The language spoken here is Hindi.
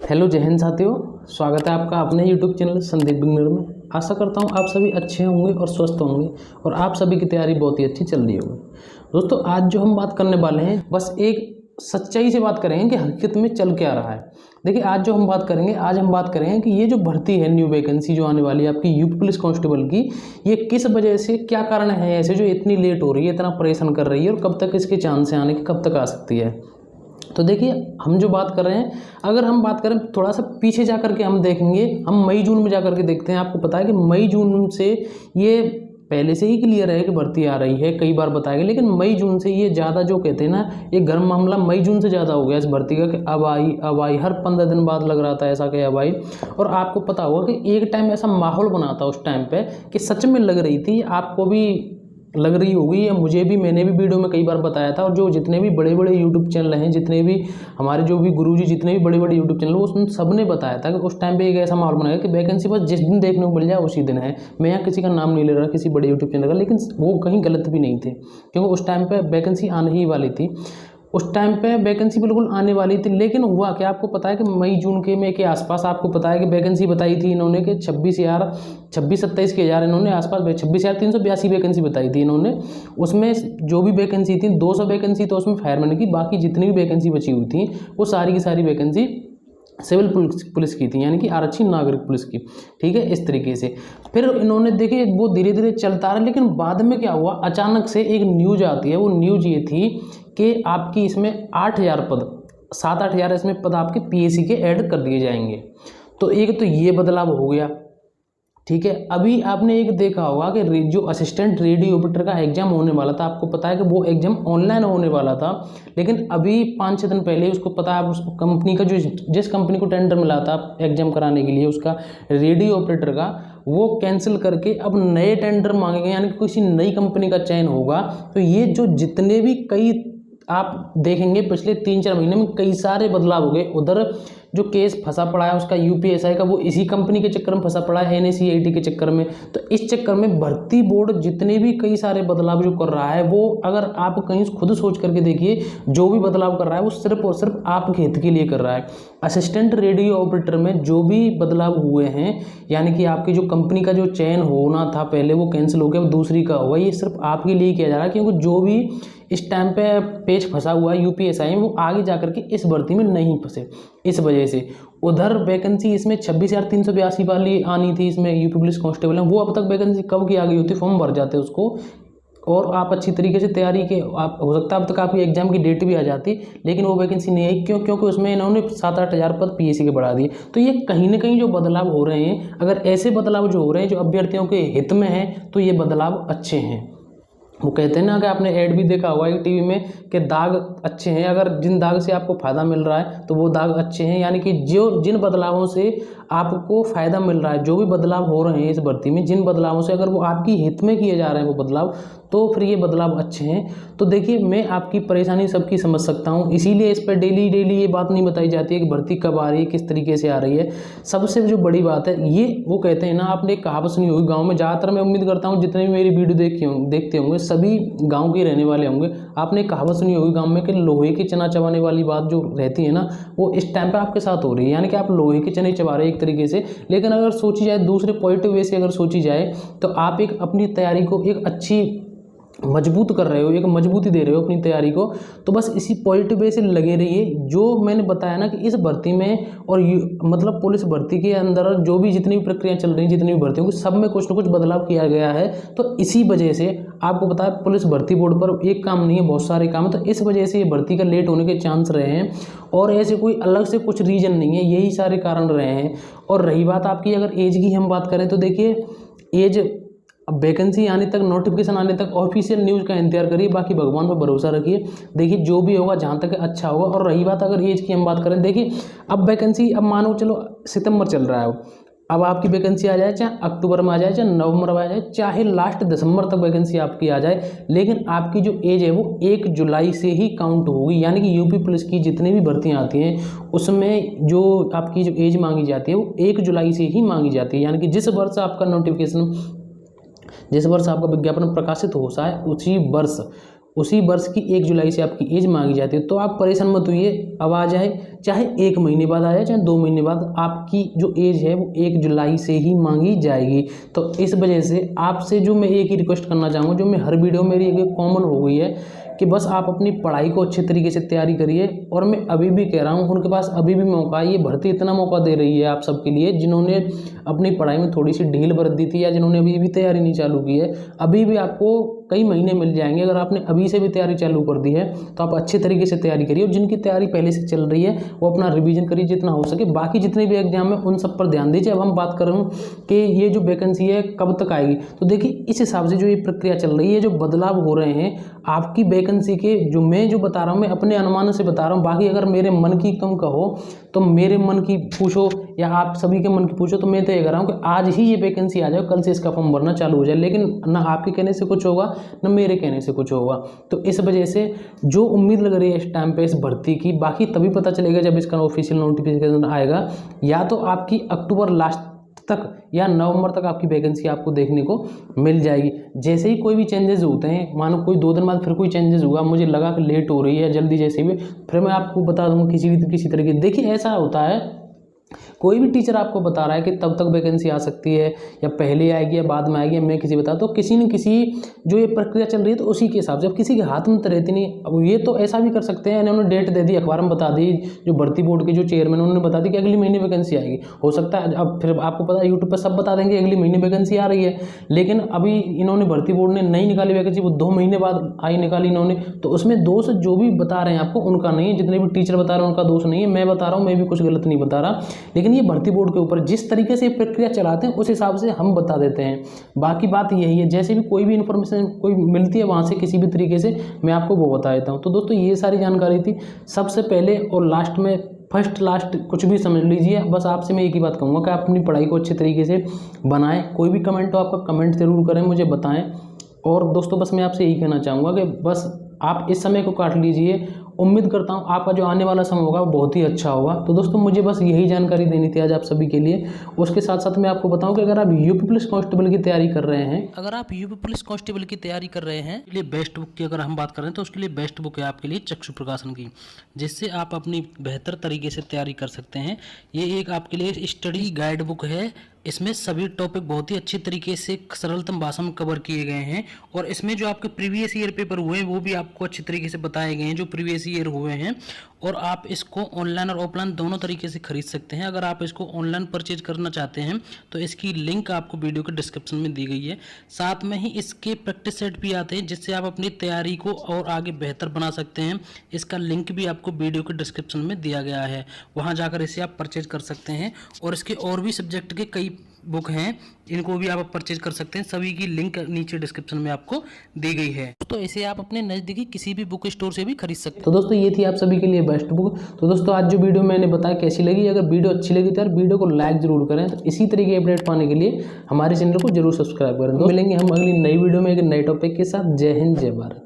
हेलो जय हिंद साथियों, स्वागत है आपका अपने यूट्यूब चैनल संदीप बिगनर में। आशा करता हूँ आप सभी अच्छे होंगे और स्वस्थ होंगे और आप सभी की तैयारी बहुत ही अच्छी चल रही होगी। दोस्तों, आज जो हम बात करने वाले हैं बस एक सच्चाई से बात करेंगे कि हकीकत में चल क्या रहा है। देखिए, आज हम बात करेंगे कि ये जो भर्ती है, न्यू वैकेंसी जो आने वाली है आपकी यूपी पुलिस कांस्टेबल की, ये किस वजह से, क्या कारण है ऐसे जो इतनी लेट हो रही है, इतना परेशान कर रही है और कब तक इसके चांस आने के, कब तक आ सकती है। तो देखिए, हम जो बात कर रहे हैं, अगर हम बात करें थोड़ा सा पीछे जा करके हम देखेंगे, हम मई जून में जा करके देखते हैं। आपको पता है कि मई जून से ये पहले से ही क्लियर है कि भर्ती आ रही है, कई बार बताया गया, लेकिन मई जून से ये ज़्यादा जो कहते हैं ना, ये गर्म मामला मई जून से ज़्यादा हो गया इस भर्ती का कि अब आई हर 15 दिन बाद लग रहा था ऐसा कि अब आई। और आपको पता होगा कि एक टाइम ऐसा माहौल बना था उस टाइम पे कि सच में लग रही थी, आपको भी लग रही होगी या मुझे भी, मैंने भी वीडियो में कई बार बताया था। और जो जितने भी बड़े बड़े यूट्यूब चैनल हैं, जितने भी हमारे जो भी गुरुजी, जितने भी बड़े बड़े यूट्यूब चैनल, उसमें सब ने बताया था कि उस टाइम पे एक ऐसा माहौल बनाया कि वैकेंसी बस जिस दिन देखने को मिल जाए उसी दिन है। मैं यहाँ किसी का नाम नहीं ले रहा, किसी बड़े यूट्यूब चैनल का, लेकिन वो कहीं गलत भी नहीं थे, क्योंकि उस टाइम पर वैकेंसी आने ही वाली थी। उस टाइम पे वैकेंसी बिल्कुल आने वाली थी, लेकिन हुआ क्या, आपको पता है कि मई जून के में के आसपास आपको पता है कि वैकेंसी बताई थी इन्होंने कि 26-27 के हज़ार इन्होंने आसपास 26,382 वैकेंसी बताई थी इन्होंने। उसमें जो भी वैकेंसी थी, 200 वैकेंसी तो उसमें फायरमैन की, बाकी जितनी भी वैकेंसी बची हुई थी वो सारी की सारी वैकेंसी सिविल पुलिस की थी, यानी कि आरक्षित नागरिक पुलिस की। ठीक है, इस तरीके से फिर इन्होंने देखे वो धीरे धीरे चलता रहा। लेकिन बाद में क्या हुआ, अचानक से एक न्यूज आती है। वो न्यूज ये थी कि आपकी इसमें 8,000 पद, 7-8 हज़ार इसमें पद आपके पीएससी के ऐड कर दिए जाएंगे। तो एक तो ये बदलाव हो गया। ठीक है, अभी आपने एक देखा होगा कि जो असिस्टेंट रेडियो ऑपरेटर का एग्जाम होने वाला था, आपको पता है कि वो एग्जाम ऑनलाइन होने वाला था, लेकिन अभी 5-6 दिन पहले उसको पता है, उस कंपनी का जो जिस कंपनी को टेंडर मिला था एग्जाम कराने के लिए उसका रेडियो ऑपरेटर का, वो कैंसिल करके अब नए टेंडर मांगे गए, यानी कि किसी नई कंपनी का चयन होगा। तो ये जो जितने भी कई आप देखेंगे पिछले 3-4 महीने में कई सारे बदलाव हो गए। उधर जो केस फंसा पड़ा है उसका यूपीएसआई का, वो इसी कंपनी के चक्कर में फंसा पड़ा है, एनएसीआईटी के चक्कर में। तो इस चक्कर में भर्ती बोर्ड जितने भी कई सारे बदलाव जो कर रहा है, वो अगर आप कहीं खुद सोच करके देखिए, जो भी बदलाव कर रहा है वो सिर्फ और सिर्फ आपके हित के लिए कर रहा है। असिस्टेंट रेडियो ऑपरेटर में जो भी बदलाव हुए हैं, यानी कि आपकी जो कंपनी का जो चयन होना था पहले वो कैंसिल हो गया, दूसरी का हुआ, ये सिर्फ आपके लिए किया जा रहा है। क्योंकि जो भी इस टाइम पे पेज फंसा हुआ है यूपीएसआई में, वो आगे जाकर के इस भर्ती में नहीं फंसे, इस वजह से। उधर वैकेंसी इसमें 26,382 वाली आनी थी, इसमें यूपी पुलिस कांस्टेबल है, वो अब तक वैकेंसी कब की आ गई होती, फॉर्म भर जाते उसको और आप अच्छी तरीके से तैयारी के, आप हो सकता है अब तक आपकी एग्जाम की डेट भी आ जाती, लेकिन वो वैकेंसी नहीं आई। क्यों? क्योंकि उसमें इन्होंने 7-8 हज़ार पद पीएससी के बढ़ा दिए। तो ये कहीं ना कहीं जो बदलाव हो रहे हैं, अगर ऐसे बदलाव जो हो रहे हैं जो अभ्यर्थियों के हित में है, तो ये बदलाव अच्छे हैं। वो कहते हैं ना कि आपने ऐड भी देखा होगा टीवी में कि दाग अच्छे हैं, अगर जिन दाग से आपको फ़ायदा मिल रहा है तो वो दाग अच्छे हैं, यानी कि जिन बदलावों से आपको फ़ायदा मिल रहा है, जो भी बदलाव हो रहे हैं इस भर्ती में, जिन बदलावों से अगर वो आपकी हित में किए जा रहे हैं वो बदलाव, तो फिर ये बदलाव अच्छे हैं। तो देखिए, मैं आपकी परेशानी सबकी समझ सकता हूँ, इसीलिए इस पर डेली ये बात नहीं बताई जाती है कि भर्ती कब आ रही है, किस तरीके से आ रही है। सबसे जो बड़ी बात है, ये वो कहते हैं ना, आपने एक कहावत सुनी होगी गाँव में, ज़्यादातर मैं उम्मीद करता हूँ जितने भी मेरी वीडियो देखते होंगे सभी गांव के रहने वाले होंगे। आपने कहावत सुनी होगी गांव में कि लोहे की चना चबाने वाली बात जो रहती है ना, वो इस टाइम पे आपके साथ हो रही है, यानी कि आप लोहे के चने चबा रहे हैं एक तरीके से। लेकिन अगर सोची जाए दूसरे पॉजिटिव वे से, अगर सोची जाए, तो आप एक अपनी तैयारी को एक अच्छी मजबूत कर रहे हो, एक मजबूती दे रहे हो अपनी तैयारी को। तो बस इसी पॉजिटिव वे से लगे रहिए। जो मैंने बताया ना कि इस भर्ती में और मतलब पुलिस भर्ती के अंदर जो भी जितनी भी प्रक्रिया चल रही हैं, जितनी भी भर्तियों की, सब में कुछ ना कुछ बदलाव किया गया है। तो इसी वजह से आपको पता है, पुलिस भर्ती बोर्ड पर एक काम नहीं है, बहुत सारे काम है। तो इस वजह से ये भर्ती का लेट होने के चांस रहे हैं, और ऐसे कोई अलग से कुछ रीजन नहीं है, यही सारे कारण रहे हैं। और रही बात आपकी अगर एज की हम बात करें, तो देखिए एज, अब वैकेंसी आने तक, नोटिफिकेशन आने तक ऑफिशियल न्यूज़ का इंतजार करिए, बाकी भगवान पर भरोसा रखिए। देखिए, जो भी होगा जहाँ तक अच्छा होगा। और रही बात अगर एज की हम बात करें, देखिए अब वैकेंसी, अब मानो चलो सितंबर चल रहा है, अब आपकी वैकेंसी आ जाए, चाहे अक्टूबर में आ जाए, चाहे नवंबर में आ जाए, चाहे लास्ट दिसंबर तक वैकेंसी आपकी आ जाए, लेकिन आपकी जो एज है वो 1 जुलाई से ही काउंट होगी। यानी कि यूपी पुलिस की जितनी भी भर्तियाँ आती हैं उसमें जो आपकी जो एज मांगी जाती है वो 1 जुलाई से ही मांगी जाती है। यानी कि जिस वर्ष आपका नोटिफिकेशन, जिस वर्ष आपका विज्ञापन प्रकाशित हो सा है, उसी वर्ष उसी वर्ष की 1 जुलाई से आपकी एज मांगी जाती है। तो आप परेशान मत होइए, अब आ जाए, चाहे 1 महीने बाद आ जाए, चाहे 2 महीने बाद, आपकी जो एज है वो 1 जुलाई से ही मांगी जाएगी। तो इस वजह से आपसे जो मैं एक ही रिक्वेस्ट करना चाहूँगा, जो मैं हर वीडियो मेरी एक कॉमन हो गई है, कि बस आप अपनी पढ़ाई को अच्छे तरीके से तैयारी करिए। और मैं अभी भी कह रहा हूँ, उनके पास अभी भी मौका है, ये भर्ती इतना मौका दे रही है आप सबके लिए, जिन्होंने अपनी पढ़ाई में थोड़ी सी ढील बरत दी थी या जिन्होंने अभी भी तैयारी नहीं चालू की है, अभी भी आपको कई महीने मिल जाएंगे। अगर आपने अभी से भी तैयारी चालू कर दी है तो आप अच्छे तरीके से तैयारी करिए, और जिनकी तैयारी पहले से चल रही है वो अपना रिवीजन करिए जितना हो सके। बाकी जितने भी एग्जाम है उन सब पर ध्यान दीजिए। अब हम बात कर रहे हूँ कि ये जो वैकेंसी है कब तक आएगी, तो देखिए इस हिसाब से जो ये प्रक्रिया चल रही है, जो बदलाव हो रहे हैं आपकी वैकेंसी के, जो मैं जो बता रहा हूँ मैं अपने अनुमान से बता रहा हूँ। बाकी अगर मेरे मन की तुम कहो तो मेरे मन की पूछो या आप सभी के मन की पूछो, तो मैं तो ये कह रहा हूँ कि आज ही ये वैकेंसी आ जाए, कल से इसका फॉर्म भरना चालू हो जाए। लेकिन ना आपके कहने से कुछ होगा ना मेरे कहने से कुछ होगा। तो इस वजह से जो उम्मीद लग रही है इस टाइम पे इस भर्ती की, बाकी तभी पता चलेगा जब इसका ऑफिशियल नोटिफिकेशन आएगा। या तो आपकी अक्टूबर लास्ट तक या नवंबर तक आपकी वैकेंसी आपको देखने को मिल जाएगी। जैसे ही कोई भी चेंजेस होते हैं, मानो कोई 2 दिन बाद फिर कोई चेंजेस हुआ, मुझे लगा कि लेट हो रही है, जल्दी जैसे भी, फिर मैं आपको बता दूंगा किसी तरीके। देखिए ऐसा होता है, कोई भी टीचर आपको बता रहा है कि तब तक वैकेंसी आ सकती है, या पहले आएगी या बाद में आएगी, मैं किसी बता, तो किसी न किसी जो ये प्रक्रिया चल रही है तो उसी के हिसाब से, अब किसी के हाथ में तो रहती नहीं। अब ये तो ऐसा भी कर सकते हैं, इन्होंने डेट दे दी, अखबार में बता दी, जो भर्ती बोर्ड के जो चेयरमैन उन्होंने बता दी कि अगले महीने वैकेंसी आएगी। हो सकता है अब फिर आपको पता है यूट्यूब पर सब बता देंगे अगले महीने वैकेंसी आ रही है, लेकिन अभी इन्होंने भर्ती बोर्ड ने नहीं निकाली वैकेंसी, वो 2 महीने बाद आई निकाली इन्होंने। तो उसमें दोष जो भी बता रहे हैं आपको उनका नहीं है, जितने भी टीचर बता रहे हैं उनका दोष नहीं है, मैं बता रहा हूँ, मैं भी कुछ गलत नहीं बता रहा। लेकिन ये भर्ती बोर्ड के ऊपर जिस तरीके से प्रक्रिया चलाते हैं उस हिसाब से हम बता देते हैं। बाकी बात यही है, जैसे भी कोई भी इन्फॉर्मेशन कोई मिलती है वहाँ से किसी भी तरीके से मैं आपको वो बता देता हूँ। तो दोस्तों ये सारी जानकारी थी। सबसे पहले और लास्ट में, फर्स्ट लास्ट कुछ भी समझ लीजिए, बस आपसे मैं एक ही बात कहूँगा कि आप अपनी पढ़ाई को अच्छे तरीके से बनाएं। कोई भी कमेंट हो आपका कमेंट जरूर करें, मुझे बताएं। और दोस्तों बस मैं आपसे यही कहना चाहूँगा कि बस आप इस समय को काट लीजिए। उम्मीद करता हूँ आपका जो आने वाला समय होगा वो बहुत ही अच्छा होगा। तो दोस्तों मुझे बस यही जानकारी देनी थी आज आप सभी के लिए। उसके साथ साथ मैं आपको बताऊं कि अगर आप यूपी पुलिस कांस्टेबल की तैयारी कर रहे हैं, लिए बेस्ट बुक की अगर हम बात करें तो उसके लिए बेस्ट बुक है आपके लिए चक्षु प्रकाशन की, जिससे आप अपनी बेहतर तरीके से तैयारी कर सकते हैं। ये एक आपके लिए स्टडी गाइड बुक है। इसमें सभी टॉपिक बहुत ही अच्छी तरीके से सरलतम भाषा में कवर किए गए हैं, और इसमें जो आपके प्रीवियस ईयर पेपर हुए हैं वो भी आपको अच्छी तरीके से बताए गए हैं जो प्रीवियस ईयर हुए हैं। और आप इसको ऑनलाइन और ऑफलाइन दोनों तरीके से खरीद सकते हैं। अगर आप इसको ऑनलाइन परचेज करना चाहते हैं तो इसकी लिंक आपको वीडियो के डिस्क्रिप्शन में दी गई है। साथ में ही इसके प्रैक्टिस सेट भी आते हैं जिससे आप अपनी तैयारी को और आगे बेहतर बना सकते हैं। इसका लिंक भी आपको वीडियो के डिस्क्रिप्शन में दिया गया है, वहाँ जाकर इसे आप परचेज कर सकते हैं। और इसके और भी सब्जेक्ट के कई बुक हैं, इनको भी आप परचेज कर सकते हैं। सभी की लिंक नीचे डिस्क्रिप्शन में आपको दी गई है, तो इसे आप अपने नज़दीकी किसी भी बुक स्टोर से भी खरीद सकते हैं। तो दोस्तों ये थी आप सभी के लिए बेस्ट बुक। तो दोस्तों आज जो वीडियो मैंने बताया कैसी लगी, अगर वीडियो अच्छी लगी तो यार वीडियो को लाइक जरूर करें। तो इसी तरीके अपडेट पाने के लिए हमारे चैनल को जरूर सब्सक्राइब करें। तो मिलेंगे हम अगली नई वीडियो में एक नए टॉपिक के साथ। जय हिंद, जय भारत।